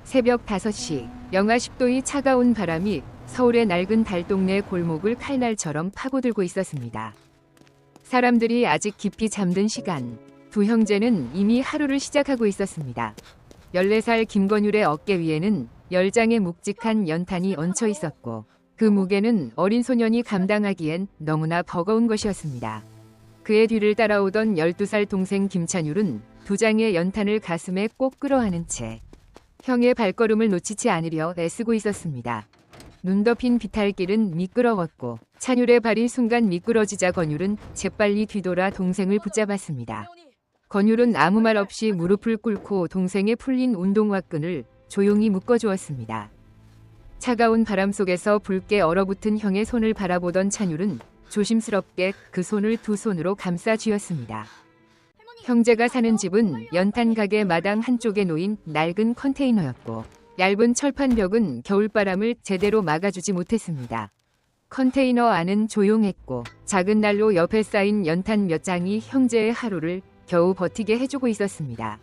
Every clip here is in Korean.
새벽 5시, 영하 10도의 차가운 바람이 서울의 낡은 달동네 골목을 칼날처럼 파고들고 있었습니다. 사람들이 아직 깊이 잠든 시간, 두 형제는 이미 하루를 시작하고 있었습니다. 14살 김건율의 어깨 위에는 10장의 묵직한 연탄이 얹혀 있었고 그 무게는 어린 소년이 감당하기엔 너무나 버거운 것이었습니다. 그의 뒤를 따라오던 12살 동생 김찬율은 2장의 연탄을 가슴에 꼭 끌어안은 채 형의 발걸음을 놓치지 않으려 애쓰고 있었습니다. 눈 덮인 비탈길은 미끄러웠고 찬율의 발이 순간 미끄러지자 건율은 재빨리 뒤돌아 동생을 붙잡았습니다. 건율은 아무 말 없이 무릎을 꿇고 동생의 풀린 운동화끈을 조용히 묶어주었습니다. 차가운 바람 속에서 붉게 얼어붙은 형의 손을 바라보던 찬율은 조심스럽게 그 손을 두 손으로 감싸 쥐었습니다. 형제가 사는 집은 연탄 가게 마당 한쪽에 놓인 낡은 컨테이너였고 얇은 철판 벽은 겨울바람을 제대로 막아주지 못했습니다. 컨테이너 안은 조용했고 작은 난로 옆에 쌓인 연탄 몇 장이 형제의 하루를 겨우 버티게 해주고 있었습니다.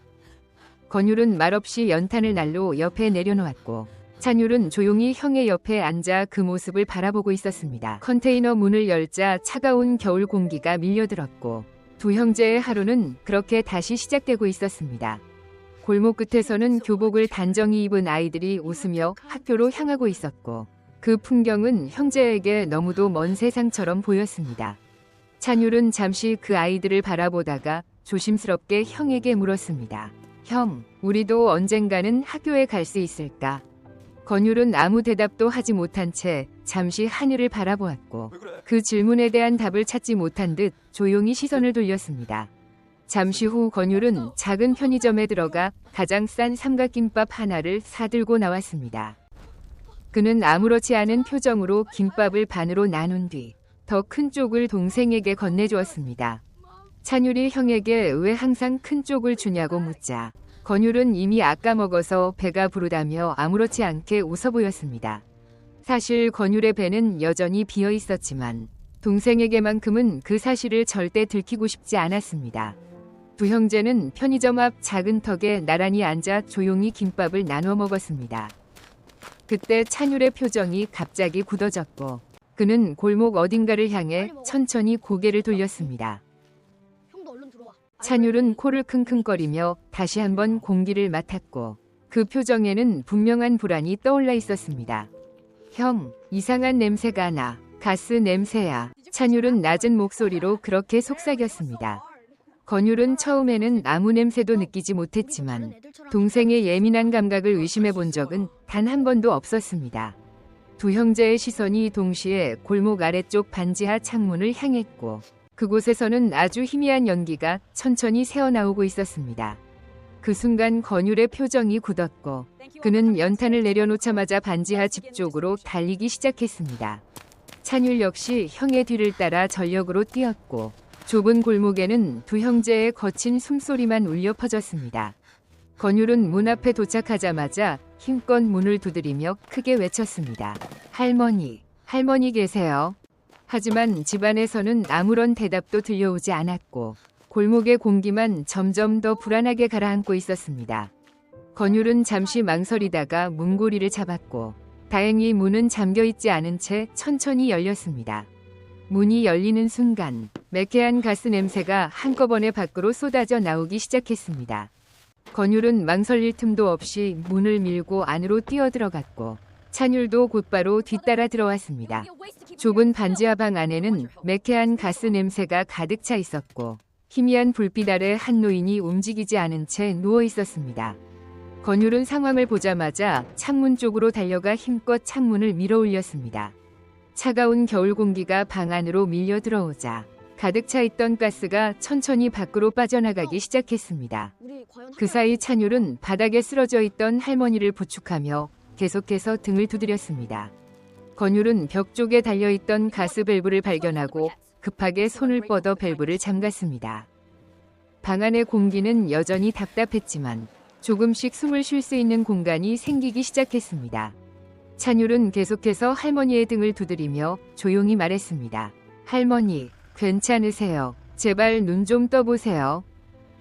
건율은 말없이 연탄을 난로 옆에 내려놓았고 찬율은 조용히 형의 옆에 앉아 그 모습을 바라보고 있었습니다. 컨테이너 문을 열자 차가운 겨울 공기가 밀려들었고 두 형제의 하루는 그렇게 다시 시작되고 있었습니다. 골목 끝에서는 교복을 단정히 입은 아이들이 웃으며 학교로 향하고 있었고 그 풍경은 형제에게 너무도 먼 세상처럼 보였습니다. 찬율은 잠시 그 아이들을 바라보다가 조심스럽게 형에게 물었습니다. 형, 우리도 언젠가는 학교에 갈 수 있을까? 건율은 아무 대답도 하지 못한 채 잠시 하늘을 바라보았고 그 질문에 대한 답을 찾지 못한 듯 조용히 시선을 돌렸습니다. 잠시 후 건율은 작은 편의점에 들어가 가장 싼 삼각김밥 하나를 사들고 나왔습니다. 그는 아무렇지 않은 표정으로 김밥을 반으로 나눈 뒤 더 큰 쪽을 동생에게 건네주었습니다. 찬율이 형에게 왜 항상 큰 쪽을 주냐고 묻자 건율은 이미 아까 먹어서 배가 부르다며 아무렇지 않게 웃어 보였습니다. 사실 건율의 배는 여전히 비어 있었지만 동생에게만큼은 그 사실을 절대 들키고 싶지 않았습니다. 두 형제는 편의점 앞 작은 턱에 나란히 앉아 조용히 김밥을 나눠 먹었습니다. 그때 찬율의 표정이 갑자기 굳어졌고 그는 골목 어딘가를 향해 천천히 고개를 돌렸습니다. 찬율은 코를 킁킁거리며 다시 한번 공기를 맡았고 그 표정에는 분명한 불안이 떠올라 있었습니다. 형, 이상한 냄새가 나. 가스 냄새야. 찬율은 낮은 목소리로 그렇게 속삭였습니다. 건율은 처음에는 아무 냄새도 느끼지 못했지만 동생의 예민한 감각을 의심해 본 적은 단 한 번도 없었습니다. 두 형제의 시선이 동시에 골목 아래쪽 반지하 창문을 향했고 그곳에서는 아주 희미한 연기가 천천히 새어나오고 있었습니다. 그 순간 건율의 표정이 굳었고 그는 연탄을 내려놓자마자 반지하 집 쪽으로 달리기 시작했습니다. 찬율 역시 형의 뒤를 따라 전력으로 뛰었고 좁은 골목에는 두 형제의 거친 숨소리만 울려 퍼졌습니다. 건율은 문 앞에 도착하자마자 힘껏 문을 두드리며 크게 외쳤습니다. 할머니, 할머니 계세요? 하지만 집안에서는 아무런 대답도 들려오지 않았고 골목의 공기만 점점 더 불안하게 가라앉고 있었습니다. 건율은 잠시 망설이다가 문고리를 잡았고 다행히 문은 잠겨있지 않은 채 천천히 열렸습니다. 문이 열리는 순간 매캐한 가스 냄새가 한꺼번에 밖으로 쏟아져 나오기 시작했습니다. 건율은 망설일 틈도 없이 문을 밀고 안으로 뛰어들어갔고 찬율도 곧바로 뒤따라 들어왔습니다. 좁은 반지하 방 안에는 매캐한 가스 냄새가 가득 차 있었고 희미한 불빛 아래 한 노인이 움직이지 않은 채 누워 있었습니다. 건율은 상황을 보자마자 창문 쪽으로 달려가 힘껏 창문을 밀어 올렸습니다. 차가운 겨울 공기가 방 안으로 밀려 들어오자 가득 차 있던 가스가 천천히 밖으로 빠져나가기 시작했습니다. 그 사이 찬율은 바닥에 쓰러져 있던 할머니를 부축하며 계속해서 등을 두드렸습니다. 건율은 벽 쪽에 달려있던 가스 밸브를 발견하고 급하게 손을 뻗어 밸브를 잠갔습니다. 방 안의 공기는 여전히 답답했지만 조금씩 숨을 쉴 수 있는 공간이 생기기 시작했습니다. 찬율은 계속해서 할머니의 등을 두드리며 조용히 말했습니다. 할머니, 괜찮으세요? 제발 눈 좀 떠보세요.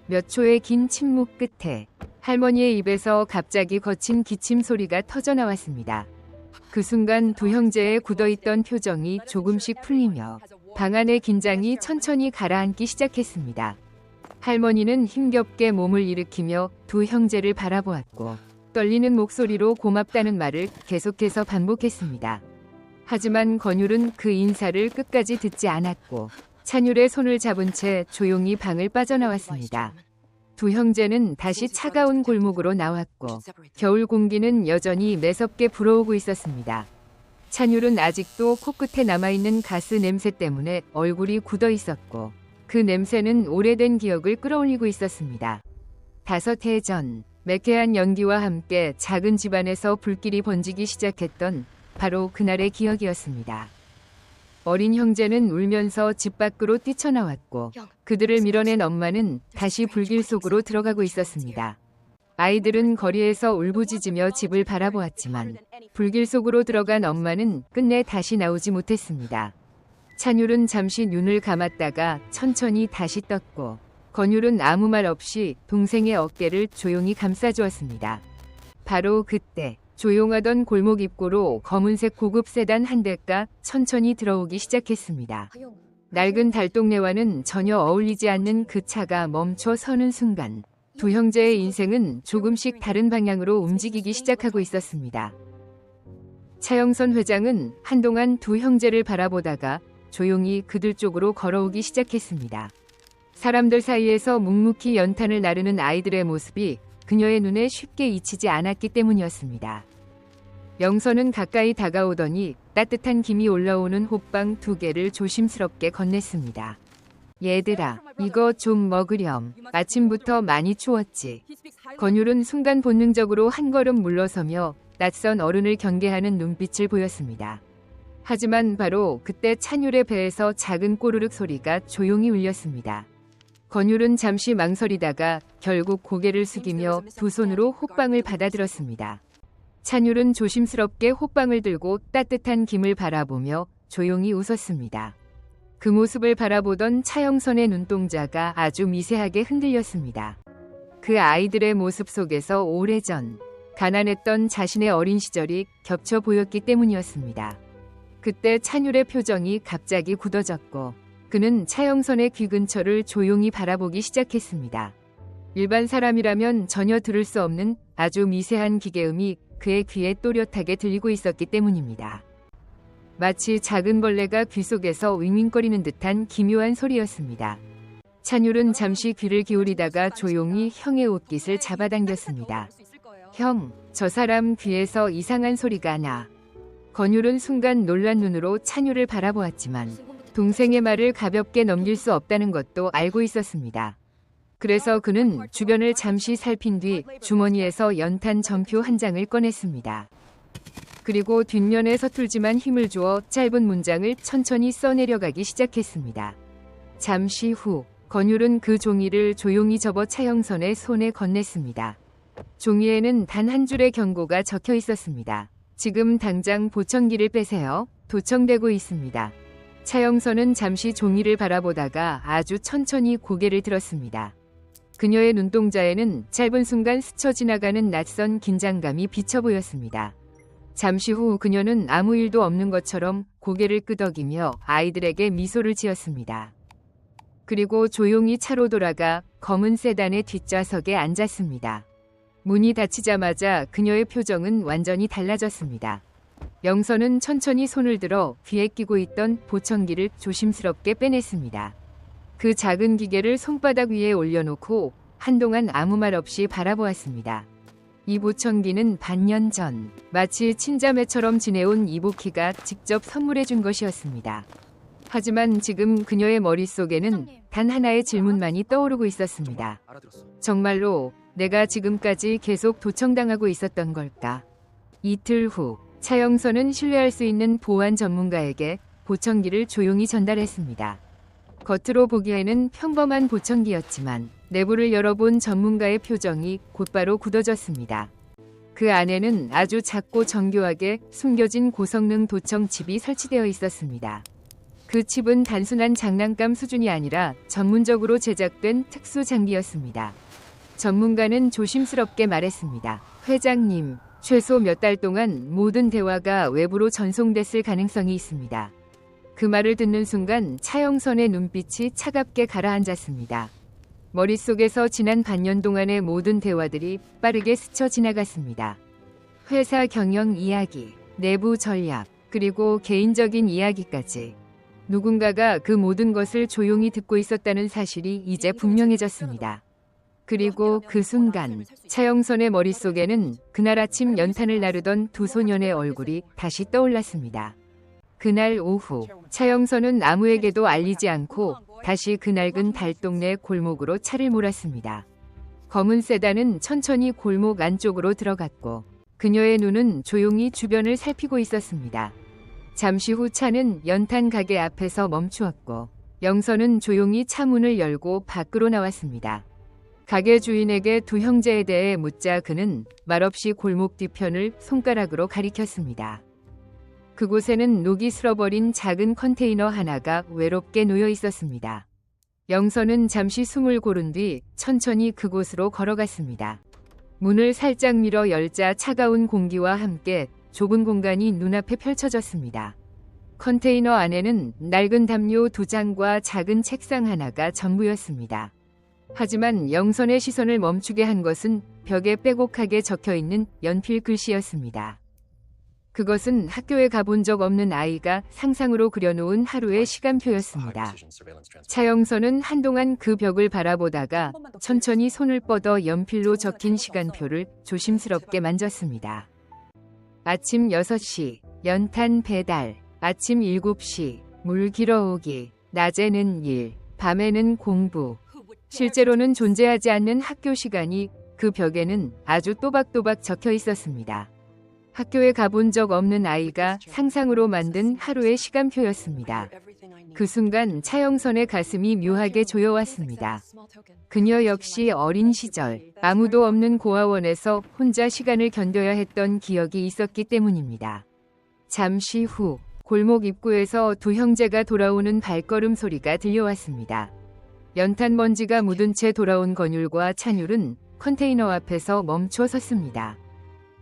몇 초의 긴 침묵 끝에 할머니의 입에서 갑자기 거친 기침 소리가 터져 나왔습니다. 그 순간 두 형제의 굳어있던 표정이 조금씩 풀리며 방 안의 긴장이 천천히 가라앉기 시작했습니다. 할머니는 힘겹게 몸을 일으키며 두 형제를 바라보았고 떨리는 목소리로 고맙다는 말을 계속해서 반복했습니다. 하지만 건율은 그 인사를 끝까지 듣지 않았고 찬율의 손을 잡은 채 조용히 방을 빠져나왔습니다. 두 형제는 다시 차가운 골목으로 나왔고 겨울 공기는 여전히 매섭게 불어오고 있었습니다. 찬율은 아직도 코끝에 남아있는 가스 냄새 때문에 얼굴이 굳어 있었고 그 냄새는 오래된 기억을 끌어올리고 있었습니다. 5해 전 매캐한 연기와 함께 작은 집안에서 불길이 번지기 시작했던 바로 그날의 기억이었습니다. 어린 형제는 울면서 집 밖으로 뛰쳐나왔고 그들을 밀어낸 엄마는 다시 불길 속으로 들어가고 있었습니다. 아이들은 거리에서 울부짖으며 집을 바라보았지만 불길 속으로 들어간 엄마는 끝내 다시 나오지 못했습니다. 찬율은 잠시 눈을 감았다가 천천히 다시 떴고 건율은 아무 말 없이 동생의 어깨를 조용히 감싸주었습니다. 바로 그때 조용하던 골목 입구로 검은색 고급 세단 한 대가 천천히 들어오기 시작했습니다. 낡은 달동네와는 전혀 어울리지 않는 그 차가 멈춰 서는 순간 두 형제의 인생은 조금씩 다른 방향으로 움직이기 시작하고 있었습니다. 차영선 회장은 한동안 두 형제를 바라보다가 조용히 그들 쪽으로 걸어오기 시작했습니다. 사람들 사이에서 묵묵히 연탄을 나르는 아이들의 모습이 그녀의 눈에 쉽게 잊히지 않았기 때문이었습니다. 영선은 가까이 다가오더니 따뜻한 김이 올라오는 호빵 2개를 조심스럽게 건넸습니다. 얘들아, 이거 좀 먹으렴. 아침부터 많이 추웠지. 건율은 순간 본능적으로 한 걸음 물러서며 낯선 어른을 경계하는 눈빛을 보였습니다. 하지만 바로 그때 찬율의 배에서 작은 꼬르륵 소리가 조용히 울렸습니다. 건율은 잠시 망설이다가 결국 고개를 숙이며 두 손으로 호빵을 받아들었습니다. 찬율은 조심스럽게 호빵을 들고 따뜻한 김을 바라보며 조용히 웃었습니다. 그 모습을 바라보던 차영선의 눈동자가 아주 미세하게 흔들렸습니다. 그 아이들의 모습 속에서 오래전 가난했던 자신의 어린 시절이 겹쳐 보였기 때문이었습니다. 그때 찬율의 표정이 갑자기 굳어졌고 그는 차영선의 귀 근처를 조용히 바라보기 시작했습니다. 일반 사람이라면 전혀 들을 수 없는 아주 미세한 기계음이 그의 귀에 또렷하게 들리고 있었기 때문입니다. 마치 작은 벌레가 귀 속에서 윙윙거리는 듯한 기묘한 소리였습니다. 찬율은 잠시 귀를 기울이다가 조용히 형의 옷깃을 잡아당겼습니다. 형, 저 사람 귀에서 이상한 소리가 나. 건율은 순간 놀란 눈으로 찬율을 바라보았지만 동생의 말을 가볍게 넘길 수 없다는 것도 알고 있었습니다. 그래서 그는 주변을 잠시 살핀 뒤 주머니에서 연탄 전표 한 장을 꺼냈습니다. 그리고 뒷면에 서툴지만 힘을 주어 짧은 문장을 천천히 써내려가기 시작했습니다. 잠시 후 건율은 그 종이를 조용히 접어 차영선의 손에 건넸습니다. 종이에는 단 한 줄의 경고가 적혀 있었습니다. 지금 당장 보청기를 빼세요. 도청되고 있습니다. 차영선은 잠시 종이를 바라보다가 아주 천천히 고개를 들었습니다. 그녀의 눈동자에는 짧은 순간 스쳐 지나가는 낯선 긴장감이 비쳐 보였습니다. 잠시 후 그녀는 아무 일도 없는 것처럼 고개를 끄덕이며 아이들에게 미소를 지었습니다. 그리고 조용히 차로 돌아가 검은 세단의 뒷좌석에 앉았습니다. 문이 닫히자마자 그녀의 표정은 완전히 달라졌습니다. 영선은 천천히 손을 들어 귀에 끼고 있던 보청기를 조심스럽게 빼냈습니다. 그 작은 기계를 손바닥 위에 올려놓고 한동안 아무 말 없이 바라보았습니다. 이 보청기는 반년 전 마치 친자매처럼 지내온 이복희가 직접 선물해준 것이었습니다. 하지만 지금 그녀의 머릿속에는 단 하나의 질문만이 떠오르고 있었습니다. 정말로 내가 지금까지 계속 도청당하고 있었던 걸까? 이틀 후 차영선은 신뢰할 수 있는 보안 전문가에게 보청기를 조용히 전달했습니다. 겉으로 보기에는 평범한 보청기였지만 내부를 열어본 전문가의 표정이 곧바로 굳어졌습니다. 그 안에는 아주 작고 정교하게 숨겨진 고성능 도청 칩이 설치되어 있었습니다. 그 칩은 단순한 장난감 수준이 아니라 전문적으로 제작된 특수 장비였습니다. 전문가는 조심스럽게 말했습니다. 회장님, 최소 몇 달 동안 모든 대화가 외부로 전송됐을 가능성이 있습니다. 그 말을 듣는 순간 차영선의 눈빛이 차갑게 가라앉았습니다. 머릿속에서 지난 반년 동안의 모든 대화들이 빠르게 스쳐 지나갔습니다. 회사 경영 이야기, 내부 전략, 그리고 개인적인 이야기까지. 누군가가 그 모든 것을 조용히 듣고 있었다는 사실이 이제 분명해졌습니다. 그리고 그 순간 차영선의 머릿속에는 그날 아침 연탄을 나르던 두 소년의 얼굴이 다시 떠올랐습니다. 그날 오후 차영선은 아무에게도 알리지 않고 다시 그 낡은 달동네 골목으로 차를 몰았습니다. 검은 세단은 천천히 골목 안쪽으로 들어갔고 그녀의 눈은 조용히 주변을 살피고 있었습니다. 잠시 후 차는 연탄 가게 앞에서 멈추었고 영선은 조용히 차 문을 열고 밖으로 나왔습니다. 가게 주인에게 두 형제에 대해 묻자 그는 말없이 골목 뒤편을 손가락으로 가리켰습니다. 그곳에는 녹이 슬어버린 작은 컨테이너 하나가 외롭게 놓여 있었습니다. 영선은 잠시 숨을 고른 뒤 천천히 그곳으로 걸어갔습니다. 문을 살짝 밀어 열자 차가운 공기와 함께 좁은 공간이 눈앞에 펼쳐졌습니다. 컨테이너 안에는 낡은 담요 2장과 작은 책상 하나가 전부였습니다. 하지만 영선의 시선을 멈추게 한 것은 벽에 빼곡하게 적혀있는 연필 글씨였습니다. 그것은 학교에 가본 적 없는 아이가 상상으로 그려놓은 하루의 시간표였습니다. 차영선은 한동안 그 벽을 바라보다가 천천히 손을 뻗어 연필로 적힌 시간표를 조심스럽게 만졌습니다. 아침 6시, 연탄 배달, 아침 7시, 물 길어오기, 낮에는 일, 밤에는 공부. 실제로는 존재하지 않는 학교 시간이 그 벽에는 아주 또박또박 적혀 있었습니다. 학교에 가본 적 없는 아이가 상상으로 만든 하루의 시간표였습니다. 그 순간 차영선의 가슴이 묘하게 조여왔습니다. 그녀 역시 어린 시절 아무도 없는 고아원에서 혼자 시간을 견뎌야 했던 기억이 있었기 때문입니다. 잠시 후 골목 입구에서 두 형제가 돌아오는 발걸음 소리가 들려왔습니다. 연탄 먼지가 묻은 채 돌아온 건율과 찬율은 컨테이너 앞에서 멈춰 섰습니다.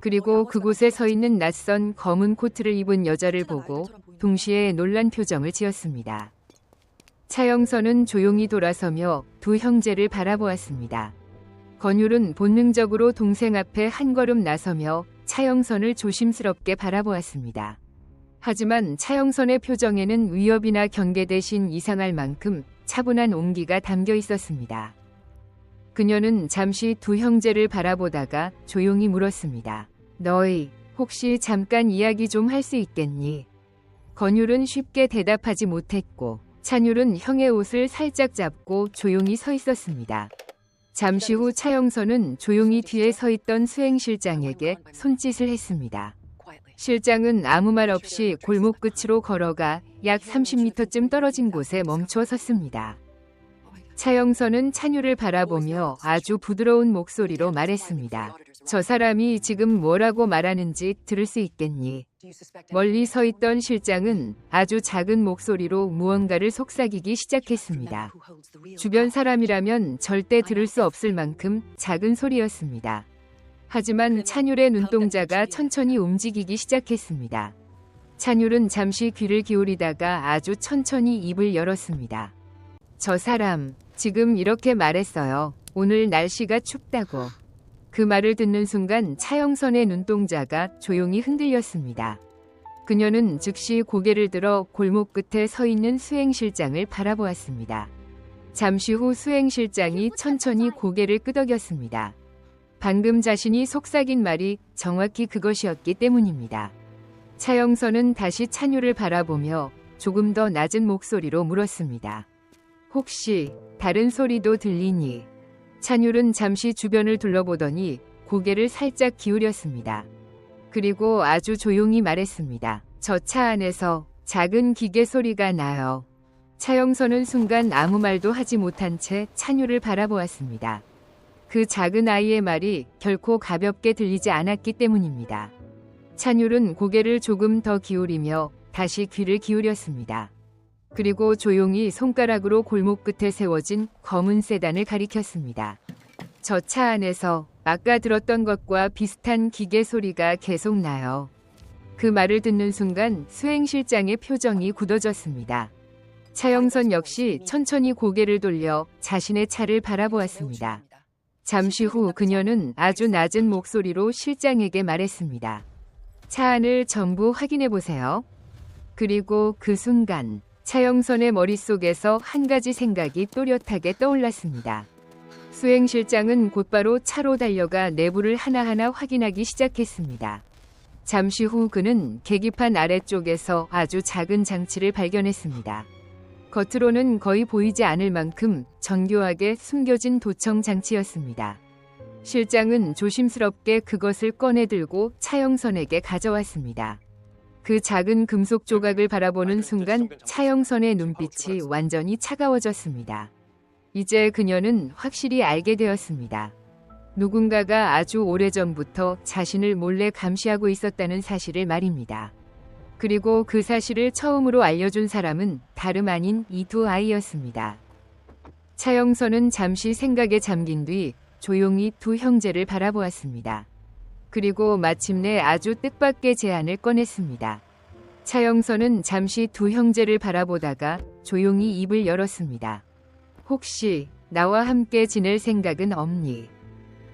그리고 그곳에 서 있는 낯선 검은 코트를 입은 여자를 보고 동시에 놀란 표정을 지었습니다. 차영선은 조용히 돌아서며 두 형제를 바라보았습니다. 건율은 본능적으로 동생 앞에 한 걸음 나서며 차영선을 조심스럽게 바라보았습니다. 하지만 차영선의 표정에는 위협이나 경계 대신 이상할 만큼 차분한 온기가 담겨 있었습니다. 그녀는 잠시 두 형제를 바라보다가 조용히 물었습니다. 너희 혹시 잠깐 이야기 좀 할 수 있겠니? 건율은 쉽게 대답하지 못했고 찬율은 형의 옷을 살짝 잡고 조용히 서 있었습니다. 잠시 후 차영선은 조용히 뒤에 서 있던 수행실장에게 손짓을 했습니다. 실장은 아무 말 없이 골목 끝으로 걸어가 약 30m쯤 떨어진 곳에 멈춰 섰습니다. 차영선은 찬율을 바라보며 아주 부드러운 목소리로 말했습니다. 저 사람이 지금 뭐라고 말하는지 들을 수 있겠니? 멀리 서 있던 실장은 아주 작은 목소리로 무언가를 속삭이기 시작했습니다. 주변 사람이라면 절대 들을 수 없을 만큼 작은 소리였습니다. 하지만 찬율의 눈동자가 천천히 움직이기 시작했습니다. 찬율은 잠시 귀를 기울이다가 아주 천천히 입을 열었습니다. 저 사람, 지금 이렇게 말했어요. 오늘 날씨가 춥다고. 그 말을 듣는 순간 차영선의 눈동자가 조용히 흔들렸습니다. 그녀는 즉시 고개를 들어 골목 끝에 서 있는 수행실장을 바라보았습니다. 잠시 후 수행실장이 천천히 고개를 끄덕였습니다. 방금 자신이 속삭인 말이 정확히 그것이었기 때문입니다. 차영선은 다시 찬율을 바라보며 조금 더 낮은 목소리로 물었습니다. 혹시 다른 소리도 들리니? 찬율은 잠시 주변을 둘러보더니 고개를 살짝 기울였습니다. 그리고 아주 조용히 말했습니다. 저 차 안에서 작은 기계 소리가 나요. 차영선은 순간 아무 말도 하지 못한 채 찬율을 바라보았습니다. 그 작은 아이의 말이 결코 가볍게 들리지 않았기 때문입니다. 찬율은 고개를 조금 더 기울이며 다시 귀를 기울였습니다. 그리고 조용히 손가락으로 골목 끝에 세워진 검은 세단을 가리켰습니다. 저 차 안에서 아까 들었던 것과 비슷한 기계 소리가 계속 나요. 그 말을 듣는 순간 수행실장의 표정이 굳어졌습니다. 차영선 역시 천천히 고개를 돌려 자신의 차를 바라보았습니다. 잠시 후 그녀는 아주 낮은 목소리로 실장에게 말했습니다. 차 안을 전부 확인해 보세요. 그리고 그 순간 차영선의 머릿속에서 한 가지 생각이 또렷하게 떠올랐습니다. 수행실장은 곧바로 차로 달려가 내부를 하나하나 확인하기 시작했습니다. 잠시 후 그는 계기판 아래쪽에서 아주 작은 장치를 발견했습니다. 겉으로는 거의 보이지 않을 만큼 정교하게 숨겨진 도청 장치였습니다. 실장은 조심스럽게 그것을 꺼내 들고 차영선에게 가져왔습니다. 그 작은 금속 조각을 바라보는 순간 차영선의 눈빛이 완전히 차가워졌습니다. 이제 그녀는 확실히 알게 되었습니다. 누군가가 아주 오래전부터 자신을 몰래 감시하고 있었다는 사실을 말입니다. 그리고 그 사실을 처음으로 알려준 사람은 다름 아닌 이 두 아이였습니다. 차영선은 잠시 생각에 잠긴 뒤 조용히 두 형제를 바라보았습니다. 그리고 마침내 아주 뜻밖의 제안을 꺼냈습니다. 차영선은 잠시 두 형제를 바라보다가 조용히 입을 열었습니다. 혹시 나와 함께 지낼 생각은 없니?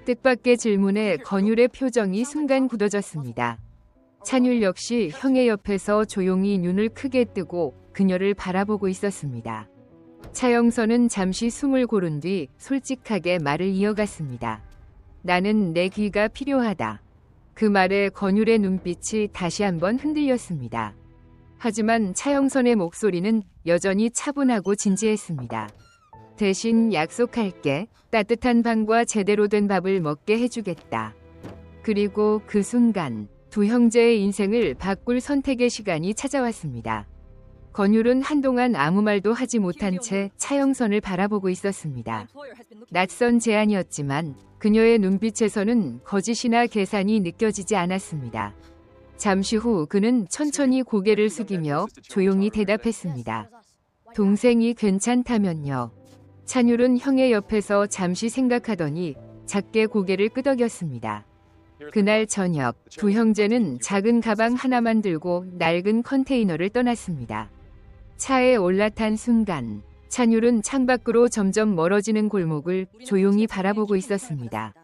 뜻밖의 질문에 건율의 표정이 순간 굳어졌습니다. 찬율 역시 형의 옆에서 조용히 눈을 크게 뜨고 그녀를 바라보고 있었습니다. 차영선은 잠시 숨을 고른 뒤 솔직하게 말을 이어갔습니다. 나는 내 귀가 필요하다. 그 말에 건율의 눈빛이 다시 한번 흔들렸습니다. 하지만 차영선의 목소리는 여전히 차분하고 진지했습니다. 대신 약속할게. 따뜻한 방과 제대로 된 밥을 먹게 해주겠다. 그리고 그 순간 두 형제의 인생을 바꿀 선택의 시간이 찾아왔습니다. 건율은 한동안 아무 말도 하지 못한 채 차영선을 바라보고 있었습니다. 낯선 제안이었지만 그녀의 눈빛에서는 거짓이나 계산이 느껴지지 않았습니다. 잠시 후 그는 천천히 고개를 숙이며 조용히 대답했습니다. 동생이 괜찮다면요. 찬율은 형의 옆에서 잠시 생각하더니 작게 고개를 끄덕였습니다. 그날 저녁 두 형제는 작은 가방 하나만 들고 낡은 컨테이너를 떠났습니다. 차에 올라탄 순간 찬율은 창밖으로 점점 멀어지는 골목을 조용히 바라보고 있었습니다.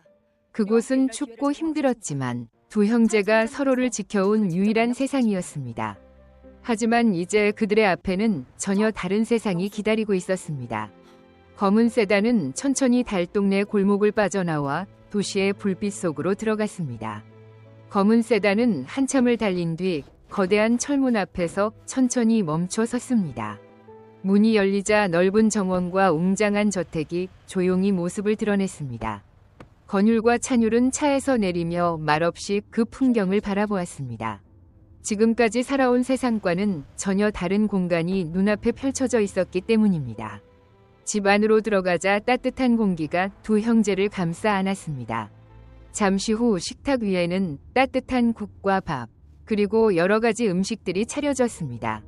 그곳은 춥고 힘들었지만 두 형제가 서로를 지켜온 유일한 세상이었습니다. 하지만 이제 그들의 앞에는 전혀 다른 세상이 기다리고 있었습니다. 검은 세단은 천천히 달동네 골목을 빠져나와 도시의 불빛 속으로 들어갔습니다. 검은 세단은 한참을 달린 뒤 거대한 철문 앞에서 천천히 멈춰 섰습니다. 문이 열리자 넓은 정원과 웅장한 저택이 조용히 모습을 드러냈습니다. 건율과 찬율은 차에서 내리며 말없이 그 풍경을 바라보았습니다. 지금까지 살아온 세상과는 전혀 다른 공간이 눈앞에 펼쳐져 있었기 때문입니다. 집 안으로 들어가자 따뜻한 공기가 두 형제를 감싸 안았습니다. 잠시 후 식탁 위에는 따뜻한 국과 밥, 그리고 여러 가지 음식들이 차려졌습니다.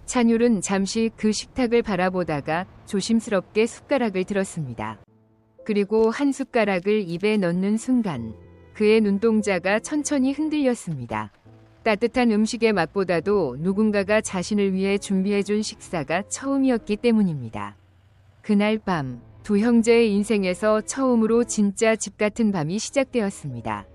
찬율은 잠시 그 식탁을 바라보다가 조심스럽게 숟가락을 들었습니다. 그리고 한 숟가락을 입에 넣는 순간 그의 눈동자가 천천히 흔들렸습니다. 따뜻한 음식의 맛보다도 누군가가 자신을 위해 준비해준 식사가 처음이었기 때문입니다. 그날 밤 두 형제의 인생에서 처음으로 진짜 집 같은 밤이 시작되었습니다.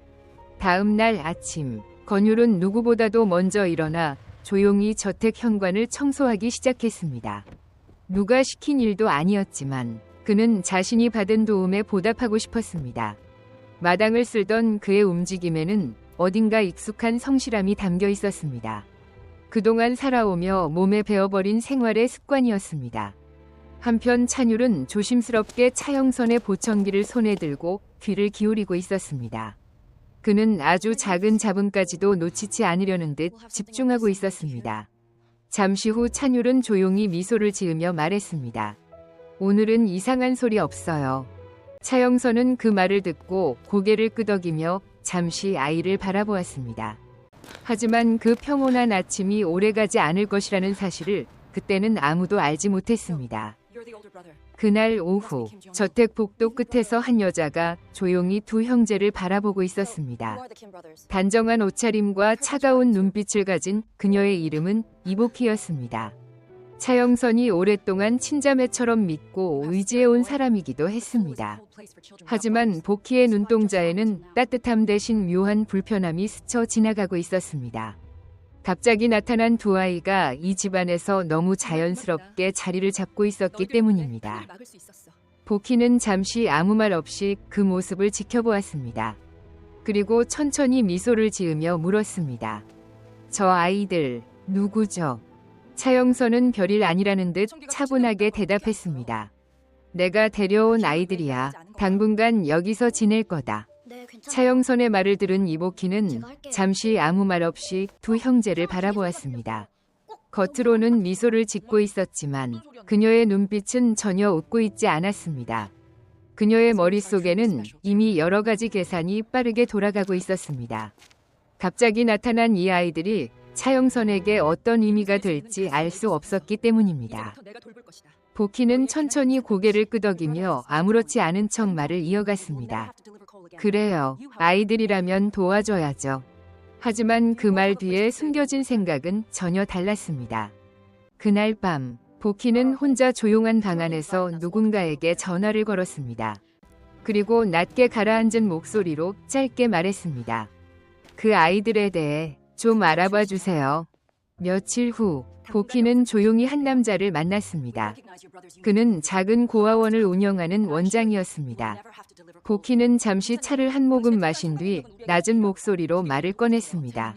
다음 날 아침 건율은 누구보다도 먼저 일어나 조용히 저택 현관을 청소하기 시작했습니다. 누가 시킨 일도 아니었지만 그는 자신이 받은 도움에 보답하고 싶었습니다. 마당을 쓸던 그의 움직임에는 어딘가 익숙한 성실함이 담겨 있었습니다. 그동안 살아오며 몸에 배어버린 생활의 습관이었습니다. 한편 찬율은 조심스럽게 차영선의 보청기를 손에 들고 귀를 기울이고 있었습니다. 그는 아주 작은 잡음까지도 놓치지 않으려는 듯 집중하고 있었습니다. 잠시 후 찬율은 조용히 미소를 지으며 말했습니다. 오늘은 이상한 소리 없어요. 차영선은 그 말을 듣고 고개를 끄덕이며 잠시 아이를 바라보았습니다. 하지만 그 평온한 아침이 오래가지 않을 것이라는 사실을 그때는 아무도 알지 못했습니다. 그날 오후 저택 복도 끝에서 한 여자가 조용히 두 형제를 바라보고 있었습니다. 단정한 옷차림과 차가운 눈빛을 가진 그녀의 이름은 이복희였습니다. 차영선이 오랫동안 친자매처럼 믿고 의지해온 사람이기도 했습니다. 하지만 복희의 눈동자에는 따뜻함 대신 묘한 불편함이 스쳐 지나가고 있었습니다. 갑자기 나타난 두 아이가 이 집안에서 너무 자연스럽게 자리를 잡고 있었기 때문입니다. 복희는 잠시 아무 말 없이 그 모습을 지켜보았습니다. 그리고 천천히 미소를 지으며 물었습니다. 저 아이들 누구죠? 차영선은 별일 아니라는 듯 차분하게 대답했습니다. 내가 데려온 아이들이야. 당분간 여기서 지낼 거다. 차영선의 말을 들은 이복희는 잠시 아무 말 없이 두 형제를 바라보았습니다. 겉으로는 미소를 짓고 있었지만 그녀의 눈빛은 전혀 웃고 있지 않았습니다. 그녀의 머릿속에는 이미 여러 가지 계산이 빠르게 돌아가고 있었습니다. 갑자기 나타난 이 아이들이 차영선에게 어떤 의미가 될지 알 수 없었기 때문입니다. 복희는 천천히 고개를 끄덕이며 아무렇지 않은 척 말을 이어갔습니다. 그래요. 아이들이라면 도와줘야죠. 하지만 그 말 뒤에 숨겨진 생각은 전혀 달랐습니다. 그날 밤 복희는 혼자 조용한 방 안에서 누군가에게 전화를 걸었습니다. 그리고 낮게 가라앉은 목소리로 짧게 말했습니다. 그 아이들에 대해 좀 알아봐 주세요. 며칠 후 복희는 조용히 한 남자를 만났습니다. 그는 작은 고아원을 운영하는 원장이었습니다. 복희는 잠시 차를 한 모금 마신 뒤 낮은 목소리로 말을 꺼냈습니다.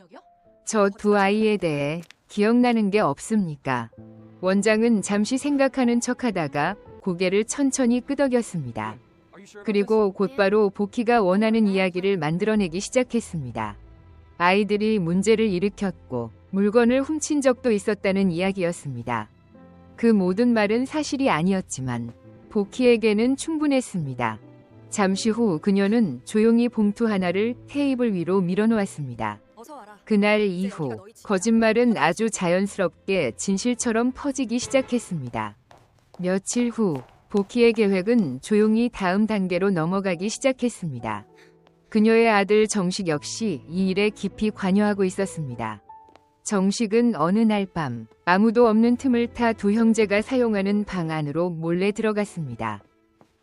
저 두 아이에 대해 기억나는 게 없습니까? 원장은 잠시 생각하는 척하다가 고개를 천천히 끄덕였습니다. 그리고 곧바로 복희가 원하는 이야기를 만들어내기 시작했습니다. 아이들이 문제를 일으켰고 물건을 훔친 적도 있었다는 이야기였습니다. 그 모든 말은 사실이 아니었지만 복희에게는 충분했습니다. 잠시 후 그녀는 조용히 봉투 하나를 테이블 위로 밀어놓았습니다. 그날 이후 거짓말은 아주 자연스럽게 진실처럼 퍼지기 시작했습니다. 며칠 후 복희의 계획은 조용히 다음 단계로 넘어가기 시작했습니다. 그녀의 아들 정식 역시 이 일에 깊이 관여하고 있었습니다. 정식은 어느 날 밤 아무도 없는 틈을 타 두 형제가 사용하는 방 안으로 몰래 들어갔습니다.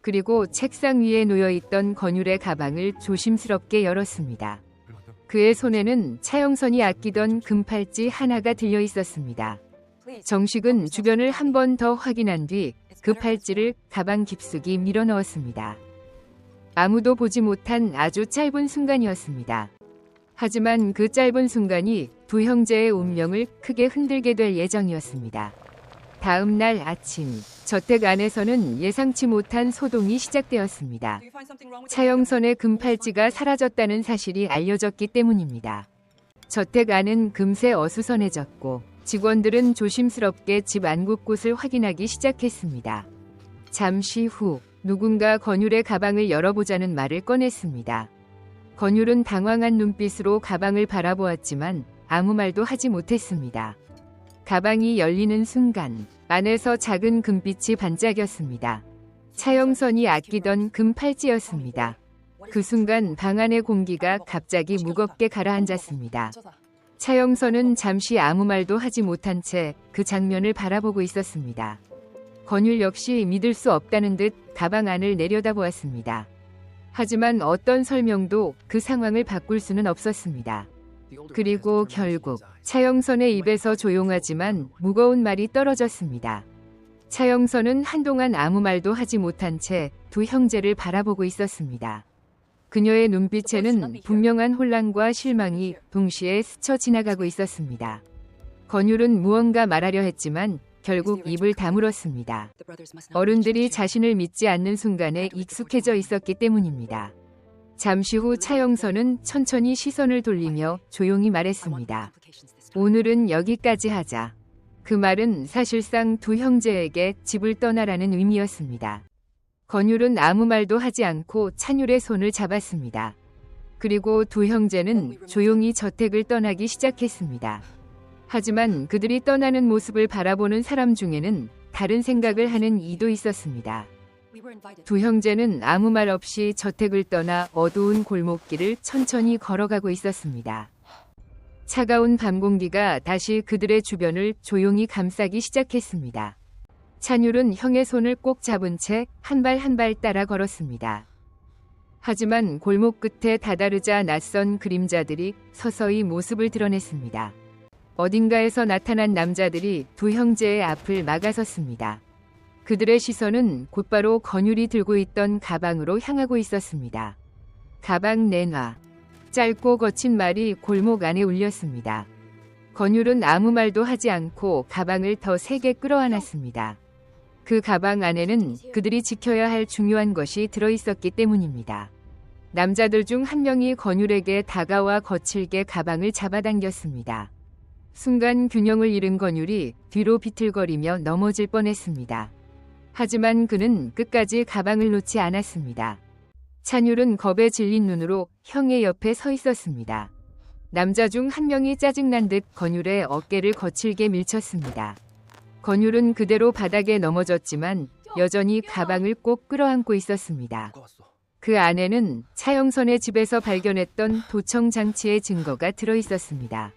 그리고 책상 위에 놓여있던 권율의 가방을 조심스럽게 열었습니다. 그의 손에는 차영선이 아끼던 금팔찌 하나가 들려 있었습니다. 정식은 주변을 한 번 더 확인한 뒤 그 팔찌를 가방 깊숙이 밀어 넣었습니다. 아무도 보지 못한 아주 짧은 순간이었습니다. 하지만 그 짧은 순간이 두 형제의 운명을 크게 흔들게 될 예정이었습니다. 다음 날 아침, 저택 안에서는 예상치 못한 소동이 시작되었습니다. 차영선의 금팔찌가 사라졌다는 사실이 알려졌기 때문입니다. 저택 안은 금세 어수선해졌고 직원들은 조심스럽게 집 안 곳곳을 확인하기 시작했습니다. 잠시 후 누군가 권율의 가방을 열어보자는 말을 꺼냈습니다. 권율은 당황한 눈빛으로 가방을 바라보았지만 아무 말도 하지 못했습니다. 가방이 열리는 순간 안에서 작은 금빛이 반짝였습니다. 차영선이 아끼던 금팔찌였습니다. 그 순간 방 안의 공기가 갑자기 무겁게 가라앉았습니다. 차영선은 잠시 아무 말도 하지 못한 채 그 장면을 바라보고 있었습니다. 권율 역시 믿을 수 없다는 듯 가방 안을 내려다보았습니다. 하지만 어떤 설명도 그 상황을 바꿀 수는 없었습니다. 그리고 결국 차영선의 입에서 조용하지만 무거운 말이 떨어졌습니다. 차영선은 한동안 아무 말도 하지 못한 채 두 형제를 바라보고 있었습니다. 그녀의 눈빛에는 분명한 혼란과 실망이 동시에 스쳐 지나가고 있었습니다. 권율은 무언가 말하려 했지만 결국 입을 다물었습니다. 어른들이 자신을 믿지 않는 순간에 익숙해져 있었기 때문입니다. 잠시 후 차영선은 천천히 시선을 돌리며 조용히 말했습니다. 오늘은 여기까지 하자. 그 말은 사실상 두 형제에게 집을 떠나라는 의미였습니다. 권율은 아무 말도 하지 않고 찬율의 손을 잡았습니다. 그리고 두 형제는 조용히 저택을 떠나기 시작했습니다. 하지만 그들이 떠나는 모습을 바라보는 사람 중에는 다른 생각을 하는 이도 있었습니다. 두 형제는 아무 말 없이 저택을 떠나 어두운 골목길을 천천히 걸어가고 있었습니다. 차가운 밤 공기가 다시 그들의 주변을 조용히 감싸기 시작했습니다. 찬율은 형의 손을 꼭 잡은 채 한 발 한 발 따라 걸었습니다. 하지만 골목 끝에 다다르자 낯선 그림자들이 서서히 모습을 드러냈습니다. 어딘가에서 나타난 남자들이 두 형제의 앞을 막아섰습니다. 그들의 시선은 곧바로 건율이 들고 있던 가방으로 향하고 있었습니다. 가방 내놔. 짧고 거친 말이 골목 안에 울렸습니다. 건율은 아무 말도 하지 않고 가방을 더 세게 끌어안았습니다. 그 가방 안에는 그들이 지켜야 할 중요한 것이 들어있었기 때문입니다. 남자들 중 한 명이 건율에게 다가와 거칠게 가방을 잡아당겼습니다. 순간 균형을 잃은 건율이 뒤로 비틀거리며 넘어질 뻔했습니다. 하지만 그는 끝까지 가방을 놓지 않았습니다. 찬율은 겁에 질린 눈으로 형의 옆에 서 있었습니다. 남자 중 한 명이 짜증난 듯 건율의 어깨를 거칠게 밀쳤습니다. 건율은 그대로 바닥에 넘어졌지만 여전히 가방을 꼭 끌어안고 있었습니다. 그 안에는 차영선의 집에서 발견했던 도청 장치의 증거가 들어있었습니다.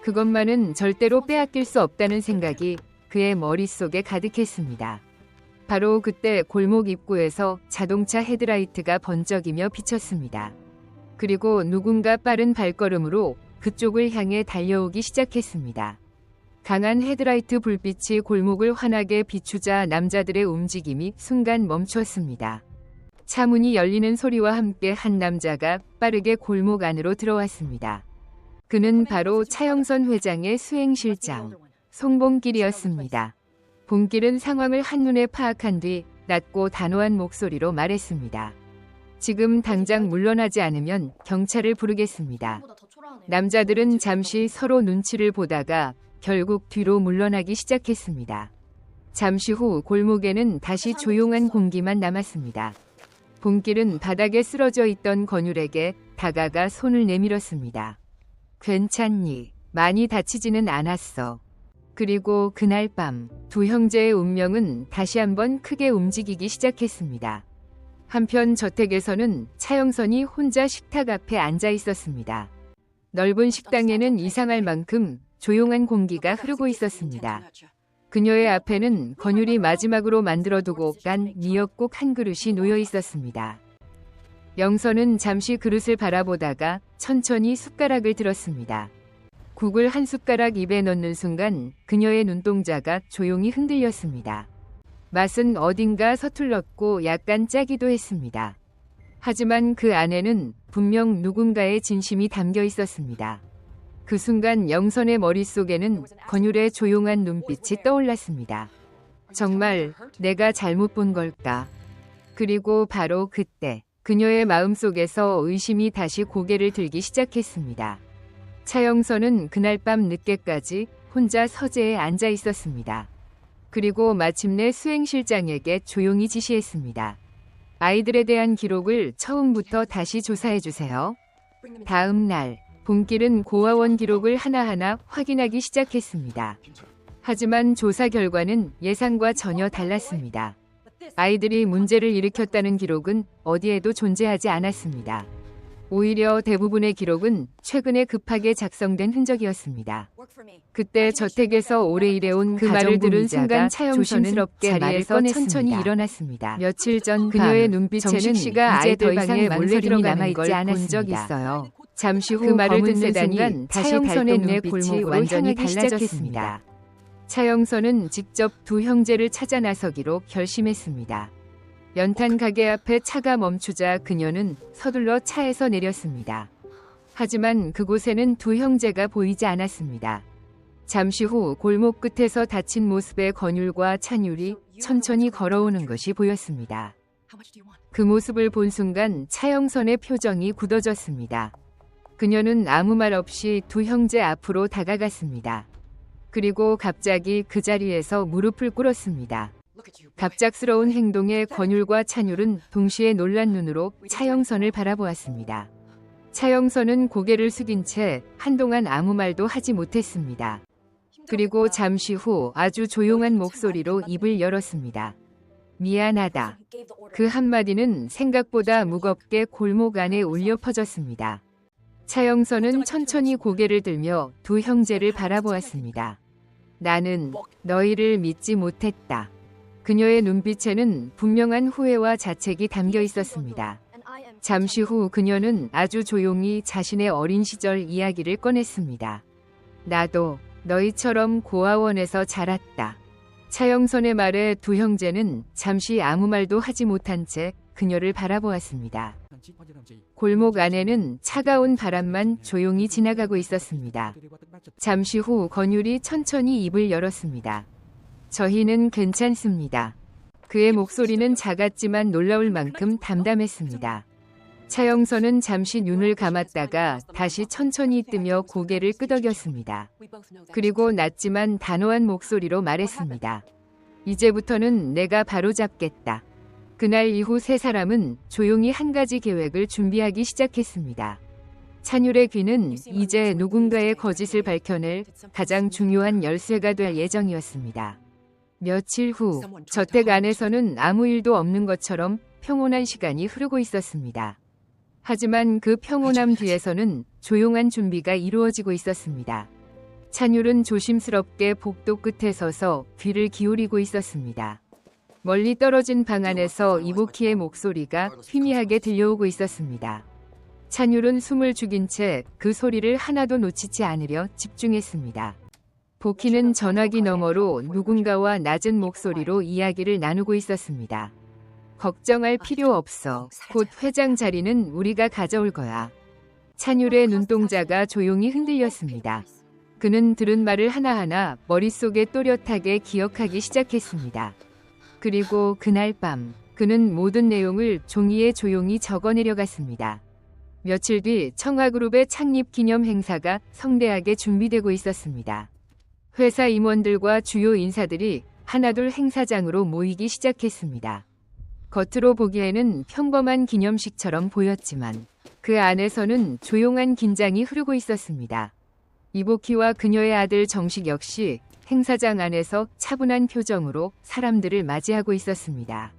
그것만은 절대로 빼앗길 수 없다는 생각이 그의 머릿속에 가득했습니다. 바로 그때 골목 입구에서 자동차 헤드라이트가 번쩍이며 비쳤습니다. 그리고 누군가 빠른 발걸음으로 그쪽을 향해 달려오기 시작했습니다. 강한 헤드라이트 불빛이 골목을 환하게 비추자 남자들의 움직임이 순간 멈췄습니다. 차 문이 열리는 소리와 함께 한 남자가 빠르게 골목 안으로 들어왔습니다. 그는 바로 차영선 회장의 수행실장 송봉길이었습니다. 봉길은 상황을 한눈에 파악한 뒤 낮고 단호한 목소리로 말했습니다. 지금 당장 물러나지 않으면 경찰을 부르겠습니다. 남자들은 잠시 서로 눈치를 보다가 결국 뒤로 물러나기 시작했습니다. 잠시 후 골목에는 다시 조용한 공기만 남았습니다. 봉길은 바닥에 쓰러져 있던 건율에게 다가가 손을 내밀었습니다. 괜찮니? 많이 다치지는 않았어. 그리고 그날 밤 두 형제의 운명은 다시 한번 크게 움직이기 시작했습니다. 한편 저택에서는 차영선이 혼자 식탁 앞에 앉아 있었습니다. 넓은 식당에는 이상할 만큼 조용한 공기가 흐르고 있었습니다. 그녀의 앞에는 건율이 마지막으로 만들어두고 간 미역국 한 그릇이 놓여 있었습니다. 영선은 잠시 그릇을 바라보다가 천천히 숟가락을 들었습니다. 국을 한 숟가락 입에 넣는 순간 그녀의 눈동자가 조용히 흔들렸습니다. 맛은 어딘가 서툴렀고 약간 짜기도 했습니다. 하지만 그 안에는 분명 누군가의 진심이 담겨 있었습니다. 그 순간 영선의 머릿속에는 건율의 조용한 눈빛이 떠올랐습니다. 정말 내가 잘못 본 걸까? 그리고 바로 그때 그녀의 마음속에서 의심이 다시 고개를 들기 시작했습니다. 차영선은 그날 밤 늦게까지 혼자 서재에 앉아 있었습니다. 그리고 마침내 수행실장에게 조용히 지시했습니다. 아이들에 대한 기록을 처음부터 다시 조사해주세요. 다음 날 봉길은 고아원 기록을 하나하나 확인하기 시작했습니다. 하지만 조사 결과는 예상과 전혀 달랐습니다. 아이들이 문제를 일으켰다는 기록은 어디에도 존재하지 않았습니다. 오히려 대부분의 기록은 최근에 급하게 작성된 흔적이었습니다. 그때 저택에서 오래 일해온 그 말을 들은 순간 차영선은 자리에서 천천히 일어났습니다. 며칠 전 그녀의 눈빛에는 이제 더 이상 망설임이 남아있지 않았습니다. 본 적 있어요. 잠시 후 그 말을 듣는 순간 차영선의 눈빛이 완전히 달라졌습니다. 차영선은 직접 두 형제를 찾아 나서기로 결심했습니다. 연탄 가게 앞에 차가 멈추자 그녀는 서둘러 차에서 내렸습니다. 하지만 그곳에는 두 형제가 보이지 않았습니다. 잠시 후 골목 끝에서 다친 모습의 건율과 찬율이 천천히 걸어오는 것이 보였습니다. 그 모습을 본 순간 차영선의 표정이 굳어졌습니다. 그녀는 아무 말 없이 두 형제 앞으로 다가갔습니다. 그리고 갑자기 그 자리에서 무릎을 꿇었습니다. 갑작스러운 행동에 건율과 찬율은 동시에 놀란 눈으로 차영선을 바라보았습니다. 차영선은 고개를 숙인 채 한동안 아무 말도 하지 못했습니다. 그리고 잠시 후 아주 조용한 목소리로 입을 열었습니다. 미안하다. 그 한마디는 생각보다 무겁게 골목 안에 울려 퍼졌습니다. 차영선은 천천히 고개를 들며 두 형제를 바라보았습니다. 나는 너희를 믿지 못했다. 그녀의 눈빛에는 분명한 후회와 자책이 담겨 있었습니다. 잠시 후 그녀는 아주 조용히 자신의 어린 시절 이야기를 꺼냈습니다. 나도 너희처럼 고아원에서 자랐다. 차영선의 말에 두 형제는 잠시 아무 말도 하지 못한 채 그녀를 바라보았습니다. 골목 안에는 차가운 바람만 조용히 지나가고 있었습니다. 잠시 후 권율이 천천히 입을 열었습니다. 저희는 괜찮습니다. 그의 목소리는 작았지만 놀라울 만큼 담담했습니다. 차영선은 잠시 눈을 감았다가 다시 천천히 뜨며 고개를 끄덕였습니다. 그리고 낮지만 단호한 목소리로 말했습니다. 이제부터는 내가 바로잡겠다. 그날 이후 세 사람은 조용히 한 가지 계획을 준비하기 시작했습니다. 찬율의 귀는 이제 누군가의 거짓을 밝혀낼 가장 중요한 열쇠가 될 예정이었습니다. 며칠 후 저택 안에서는 아무 일도 없는 것처럼 평온한 시간이 흐르고 있었습니다. 하지만 그 평온함 뒤에서는 조용한 준비가 이루어지고 있었습니다. 찬율은 조심스럽게 복도 끝에 서서 귀를 기울이고 있었습니다. 멀리 떨어진 방 안에서 이보키의 목소리가 희미하게 들려오고 있었습니다. 찬율은 숨을 죽인 채 그 소리를 하나도 놓치지 않으려 집중했습니다. 보키는 전화기 너머로 누군가와 낮은 목소리로 이야기를 나누고 있었습니다. 걱정할 필요 없어. 곧 회장 자리는 우리가 가져올 거야. 찬율의 눈동자가 조용히 흔들렸습니다. 그는 들은 말을 하나하나 머릿속에 또렷하게 기억하기 시작했습니다. 그리고 그날 밤 그는 모든 내용을 종이에 조용히 적어내려갔습니다. 며칠 뒤 청화그룹의 창립 기념 행사가 성대하게 준비되고 있었습니다. 회사 임원들과 주요 인사들이 하나둘 행사장으로 모이기 시작했습니다. 겉으로 보기에는 평범한 기념식처럼 보였지만 그 안에서는 조용한 긴장이 흐르고 있었습니다. 이보키와 그녀의 아들 정식 역시 행사장 안에서 차분한 표정으로 사람들을 맞이하고 있었습니다.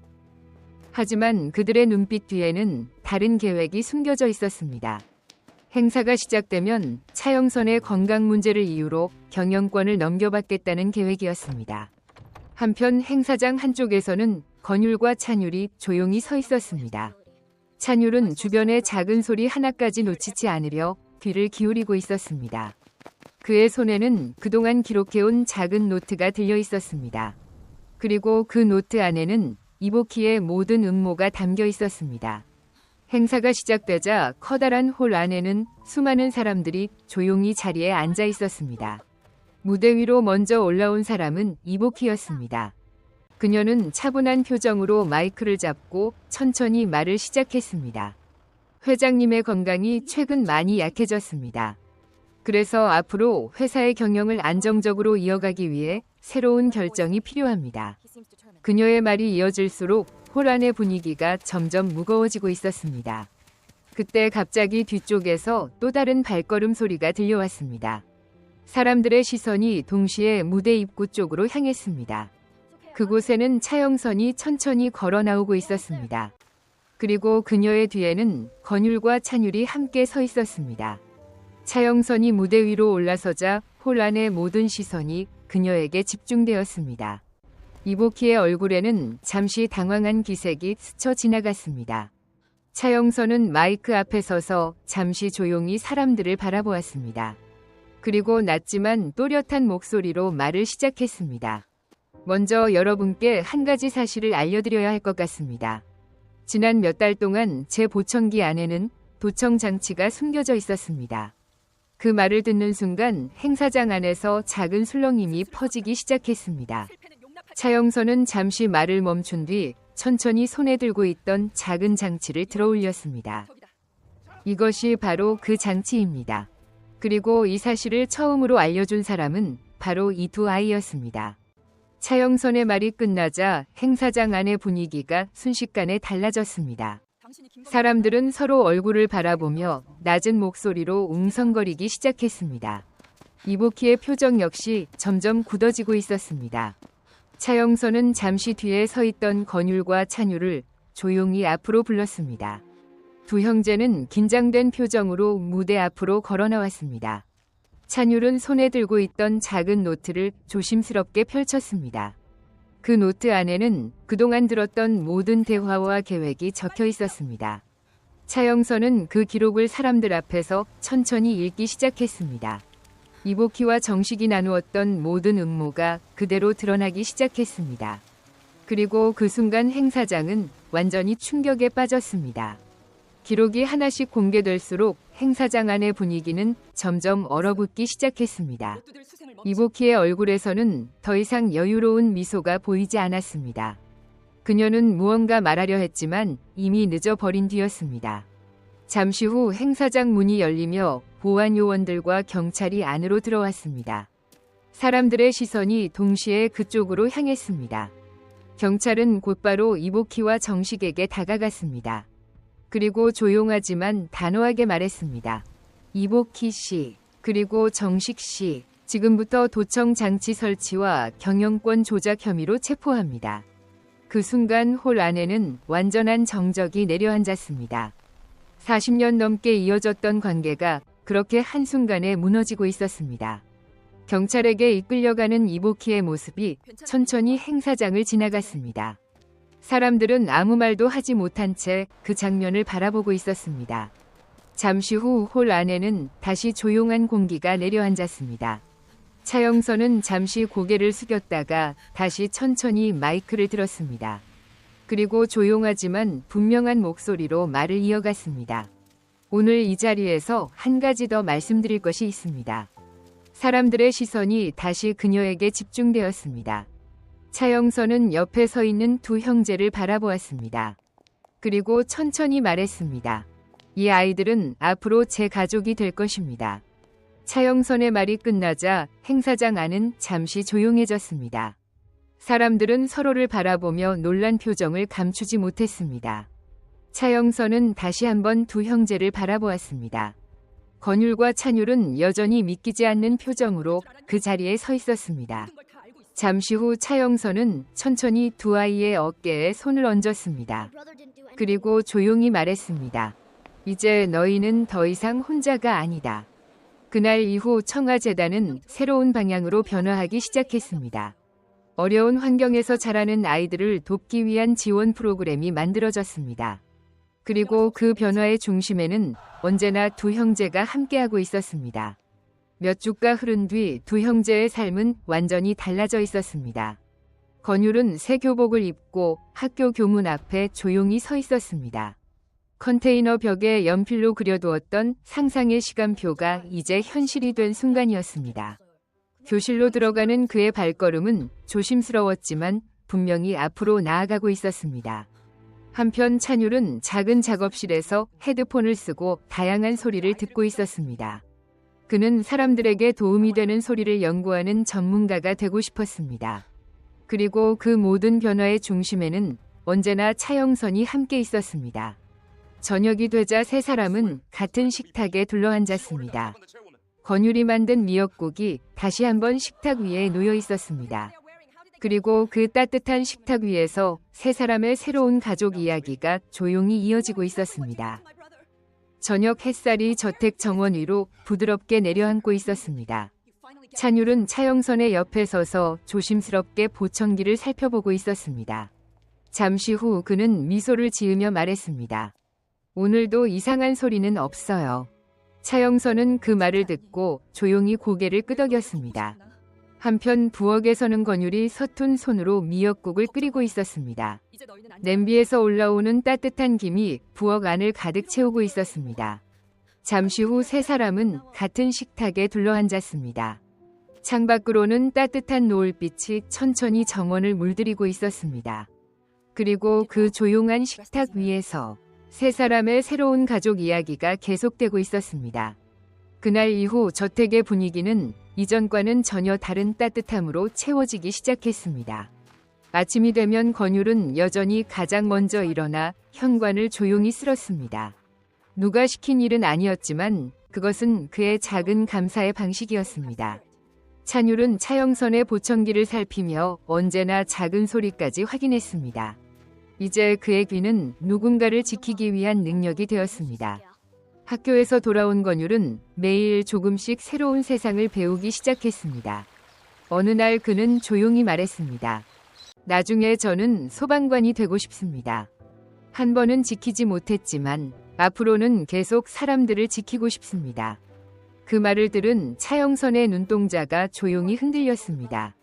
하지만 그들의 눈빛 뒤에는 다른 계획이 숨겨져 있었습니다. 행사가 시작되면 차영선의 건강 문제를 이유로 경영권을 넘겨받겠다는 계획이었습니다. 한편 행사장 한쪽에서는 권율과 찬율이 조용히 서 있었습니다. 찬율은 주변의 작은 소리 하나까지 놓치지 않으려 귀를 기울이고 있었습니다. 그의 손에는 그동안 기록해온 작은 노트가 들려 있었습니다. 그리고 그 노트 안에는 이보키의 모든 음모가 담겨 있었습니다. 행사가 시작되자 커다란 홀 안에는 수많은 사람들이 조용히 자리에 앉아 있었습니다. 무대 위로 먼저 올라온 사람은 이보키였습니다. 그녀는 차분한 표정으로 마이크를 잡고 천천히 말을 시작했습니다. 회장님의 건강이 최근 많이 약해졌습니다. 그래서 앞으로 회사의 경영을 안정적으로 이어가기 위해 새로운 결정이 필요합니다. 그녀의 말이 이어질수록 홀 안의 분위기가 점점 무거워지고 있었습니다. 그때 갑자기 뒤쪽에서 또 다른 발걸음 소리가 들려왔습니다. 사람들의 시선이 동시에 무대 입구 쪽으로 향했습니다. 그곳에는 차영선이 천천히 걸어 나오고 있었습니다. 그리고 그녀의 뒤에는 권율과 찬율이 함께 서 있었습니다. 차영선이 무대 위로 올라서자 홀 안의 모든 시선이 그녀에게 집중되었습니다. 이보키의 얼굴에는 잠시 당황한 기색이 스쳐 지나갔습니다. 차영선은 마이크 앞에 서서 잠시 조용히 사람들을 바라보았습니다. 그리고 낮지만 또렷한 목소리로 말을 시작했습니다. 먼저 여러분께 한 가지 사실을 알려드려야 할 것 같습니다. 지난 몇 달 동안 제 보청기 안에는 도청 장치가 숨겨져 있었습니다. 그 말을 듣는 순간 행사장 안에서 작은 술렁임이 퍼지기 시작했습니다. 차영선은 잠시 말을 멈춘 뒤 천천히 손에 들고 있던 작은 장치를 들어 올렸습니다. 이것이 바로 그 장치입니다. 그리고 이 사실을 처음으로 알려준 사람은 바로 이 두 아이였습니다. 차영선의 말이 끝나자 행사장 안의 분위기가 순식간에 달라졌습니다. 사람들은 서로 얼굴을 바라보며 낮은 목소리로 웅성거리기 시작했습니다. 이복희의 표정 역시 점점 굳어지고 있었습니다. 차영선은 잠시 뒤에 서 있던 건율과 찬유를 조용히 앞으로 불렀습니다. 두 형제는 긴장된 표정으로 무대 앞으로 걸어 나왔습니다. 찬율은 손에 들고 있던 작은 노트를 조심스럽게 펼쳤습니다. 그 노트 안에는 그동안 들었던 모든 대화와 계획이 적혀 있었습니다. 차영선은 그 기록을 사람들 앞에서 천천히 읽기 시작했습니다. 이복희와 정식이 나누었던 모든 음모가 그대로 드러나기 시작했습니다. 그리고 그 순간 행 사장은 완전히 충격에 빠졌습니다. 기록이 하나씩 공개될수록 행 사장 안의 분위기는 점점 얼어붙기 시작했습니다. 이복희의 얼굴에서는 더 이상 여유로운 미소가 보이지 않았습니다. 그녀는 무언가 말하려 했지만 이미 늦어버린 뒤였습니다. 잠시 후 행 사장 문이 열리며 보안 요원들과 경찰이 안으로 들어왔습니다. 사람들의 시선이 동시에 그쪽으로 향했습니다. 경찰은 곧바로 이복희와 정식에게 다가갔습니다. 그리고 조용하지만 단호하게 말했습니다. 이복희 씨, 그리고 정식 씨, 지금부터 도청 장치 설치와 경영권 조작 혐의로 체포합니다. 그 순간 홀 안에는 완전한 정적이 내려앉았습니다. 40년 넘게 이어졌던 관계가 그렇게 한순간에 무너지고 있었습니다. 경찰에게 이끌려가는 이복희의 모습이 천천히 행 사장을 지나갔습니다. 사람들은 아무 말도 하지 못한 채 그 장면을 바라보고 있었습니다. 잠시 후 홀 안에는 다시 조용한 공기가 내려앉았습니다. 차영선은 잠시 고개를 숙였다가 다시 천천히 마이크를 들었습니다. 그리고 조용하지만 분명한 목소리로 말을 이어갔습니다. 오늘 이 자리에서 한 가지 더 말씀드릴 것이 있습니다. 사람들의 시선이 다시 그녀에게 집중되었습니다. 차영선은 옆에 서 있는 두 형제를 바라보았습니다. 그리고 천천히 말했습니다. 이 아이들은 앞으로 제 가족이 될 것입니다. 차영선의 말이 끝나자 행 사장 안은 잠시 조용해졌습니다. 사람들은 서로를 바라보며 놀란 표정을 감추지 못했습니다. 차영선은 다시 한번 두 형제를 바라보았습니다. 건율과 찬율은 여전히 믿기지 않는 표정으로 그 자리에 서 있었습니다. 잠시 후 차영선은 천천히 두 아이의 어깨에 손을 얹었습니다. 그리고 조용히 말했습니다. 이제 너희는 더 이상 혼자가 아니다. 그날 이후 청아재단은 새로운 방향으로 변화하기 시작했습니다. 어려운 환경에서 자라는 아이들을 돕기 위한 지원 프로그램이 만들어졌습니다. 그리고 그 변화의 중심에는 언제나 두 형제가 함께하고 있었습니다. 몇 주가 흐른 뒤 두 형제의 삶은 완전히 달라져 있었습니다. 건율은 새 교복을 입고 학교 교문 앞에 조용히 서 있었습니다. 컨테이너 벽에 연필로 그려두었던 상상의 시간표가 이제 현실이 된 순간이었습니다. 교실로 들어가는 그의 발걸음은 조심스러웠지만 분명히 앞으로 나아가고 있었습니다. 한편 찬율은 작은 작업실에서 헤드폰을 쓰고 다양한 소리를 듣고 있었습니다. 그는 사람들에게 도움이 되는 소리를 연구하는 전문가가 되고 싶었습니다. 그리고 그 모든 변화의 중심에는 언제나 차영선이 함께 있었습니다. 저녁이 되자 세 사람은 같은 식탁에 둘러앉았습니다. 건율이 만든 미역국이 다시 한번 식탁 위에 놓여 있었습니다. 그리고 그 따뜻한 식탁 위에서 세 사람의 새로운 가족 이야기가 조용히 이어지고 있었습니다. 저녁 햇살이 저택 정원 위로 부드럽게 내려앉고 있었습니다. 찬율은 차영선의 옆에 서서 조심스럽게 보청기를 살펴보고 있었습니다. 잠시 후 그는 미소를 지으며 말했습니다. 오늘도 이상한 소리는 없어요. 차영선은 그 말을 듣고 조용히 고개를 끄덕였습니다. 한편 부엌에 서는 건율이 서툰 손으로 미역국을 끓이고 있었습니다. 냄비에서 올라오는 따뜻한 김이 부엌 안을 가득 채우고 있었습니다. 잠시 후 세 사람은 같은 식탁에 둘러앉았습니다. 창밖으로는 따뜻한 노을빛이 천천히 정원을 물들이고 있었습니다. 그리고 그 조용한 식탁 위에서 세 사람의 새로운 가족 이야기가 계속되고 있었습니다. 그날 이후 저택의 분위기는 이전과는 전혀 다른 따뜻함으로 채워지기 시작했습니다. 아침이 되면 건율은 여전히 가장 먼저 일어나 현관을 조용히 쓸었습니다. 누가 시킨 일은 아니었지만 그것은 그의 작은 감사의 방식이었습니다. 찬율은 차영선의 보청기를 살피며 언제나 작은 소리까지 확인했습니다. 이제 그의 귀는 누군가를 지키기 위한 능력이 되었습니다. 학교에서 돌아온 권율은 매일 조금씩 새로운 세상을 배우기 시작했습니다. 어느 날 그는 조용히 말했습니다. 나중에 저는 소방관이 되고 싶습니다. 한 번은 지키지 못했지만 앞으로는 계속 사람들을 지키고 싶습니다. 그 말을 들은 차영선의 눈동자가 조용히 흔들렸습니다.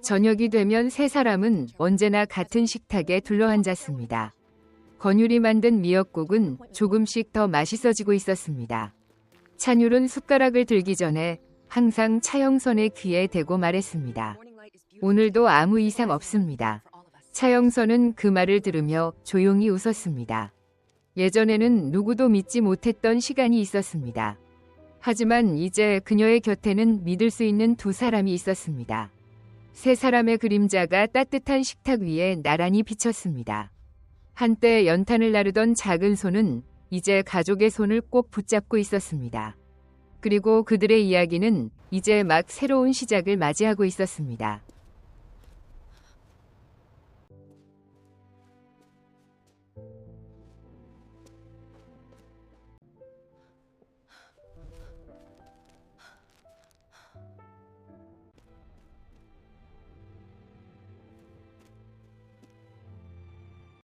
저녁이 되면 세 사람은 언제나 같은 식탁에 둘러앉았습니다. 권율이 만든 미역국은 조금씩 더 맛있어지고 있었습니다. 찬율은 숟가락을 들기 전에 항상 차영선의 귀에 대고 말했습니다. 오늘도 아무 이상 없습니다. 차영선은 그 말을 들으며 조용히 웃었습니다. 예전에는 누구도 믿지 못했던 시간이 있었습니다. 하지만 이제 그녀의 곁에는 믿을 수 있는 두 사람이 있었습니다. 세 사람의 그림자가 따뜻한 식탁 위에 나란히 비쳤습니다. 한때 연탄을 나르던 작은 손은 이제 가족의 손을 꼭 붙잡고 있었습니다. 그리고 그들의 이야기는 이제 막 새로운 시작을 맞이하고 있었습니다.